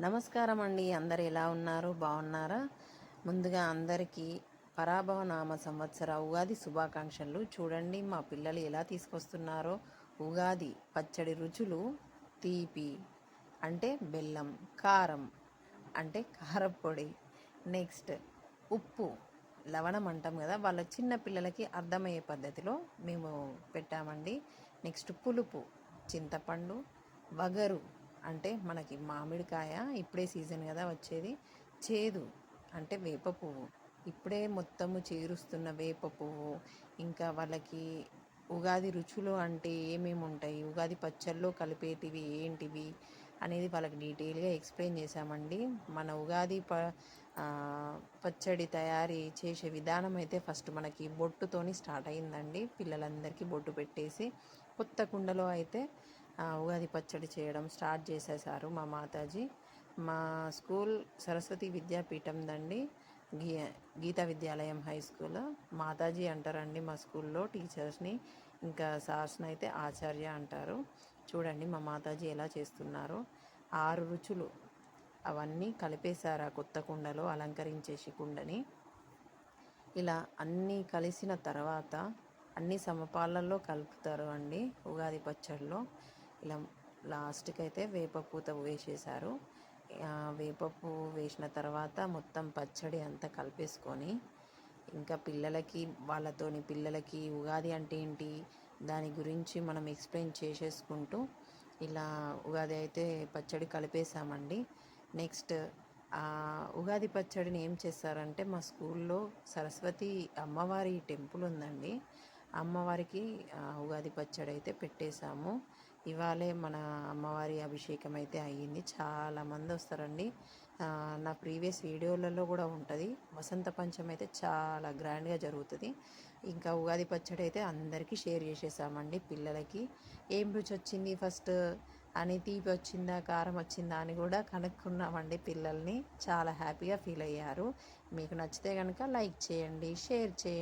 నమస్కారం అండి. అందరు ఎలా ఉన్నారు? బాగున్నారా? ముందుగా అందరికీ పరాభవ నామ సంవత్సర ఉగాది శుభాకాంక్షలు. చూడండి మా పిల్లలు ఎలా తీసుకొస్తున్నారో. ఉగాది పచ్చడి రుచులు: తీపి అంటే బెల్లం, కారం అంటే కారపొడి, నెక్స్ట్ ఉప్పు, లవణం అంటాం కదా, వాళ్ళ చిన్న పిల్లలకి అర్థమయ్యే పద్ధతిలో మేము పెట్టామండి. నెక్స్ట్ పులుపు, చింతపండు, వగరు అంటే మనకి మామిడికాయ ఇప్పుడే సీజన్ కదా వచ్చేది, చేదు అంటే వేప పువ్వు, ఇప్పుడే మొత్తము చేరుస్తున్న వేప పువ్వు, ఇంకా వాళ్ళకి ఉగాది రుచులు అంటే ఏమేమి ఉంటాయి, ఉగాది పచ్చళ్ళలో కలిపేటివి ఏంటివి అనేది వాళ్ళకి డీటెయిల్గా ఎక్స్ప్లెయిన్ చేశామండి. మన ఉగాది పచ్చడి తయారీ చేసే విధానం అయితే ఫస్ట్ మనకి బొట్టుతోని స్టార్ట్ అయిందండి. పిల్లలందరికీ బొట్టు పెట్టేసి కొత్త కుండలో అయితే ఉగాది పచ్చడి చేయడం స్టార్ట్ చేసేసారు మా మాతాజీ. మా స్కూల్ సరస్వతి విద్యాపీఠం దండి, గీ గీతా విద్యాలయం హై స్కూల్. మాతాజీ అంటారండి మా స్కూల్లో టీచర్స్ని, ఇంకా సార్స్ని అయితే ఆచార్య అంటారు. చూడండి మా మాతాజీ ఎలా చేస్తున్నారో. 6 రుచులు అవన్నీ కలిపేశారు ఆ కొత్త కుండలో, అలంకరించేసి కుండని. ఇలా అన్నీ కలిసిన తర్వాత అన్ని సమపాలల్లో కలుపుతారు అండి ఉగాది పచ్చడిలో. ఇలా లాస్ట్కి అయితే వేపపూత వేసేసారు. వేపపు వేసిన తర్వాత మొత్తం పచ్చడి అంతా కలిపేసుకొని, ఇంకా పిల్లలకి ఉగాది అంటే ఏంటి దాని గురించి మనం ఎక్స్ప్లెయిన్ చేసేసుకుంటూ ఇలా ఉగాది అయితే పచ్చడి కలిపేసామండి. నెక్స్ట్ ఉగాది పచ్చడిని ఏం చేస్తారంటే, మా స్కూల్లో సరస్వతి అమ్మవారి టెంపుల్ ఉందండి, అమ్మవారికి ఉగాది పచ్చడి అయితే పెట్టేశాము. ఇవాళే మన అమ్మవారి అభిషేకం అయితే అయ్యింది. చాలామంది వస్తారండి. నా ప్రీవియస్ వీడియోలలో కూడా ఉంటుంది. వసంత పంచమి అయితే చాలా గ్రాండ్గా జరుగుతుంది. ఇంకా ఉగాది పచ్చడి అయితే అందరికీ షేర్ చేసేసామండి. పిల్లలకి ఏం రుచి వచ్చింది ఫస్ట్ అని, తీపి వచ్చిందా కారం వచ్చిందా అని కూడా కనుక్కున్నామండి పిల్లల్ని. చాలా హ్యాపీగా ఫీల్ అయ్యారు. మీకు నచ్చితే కనుక లైక్ చేయండి, షేర్ చేయండి.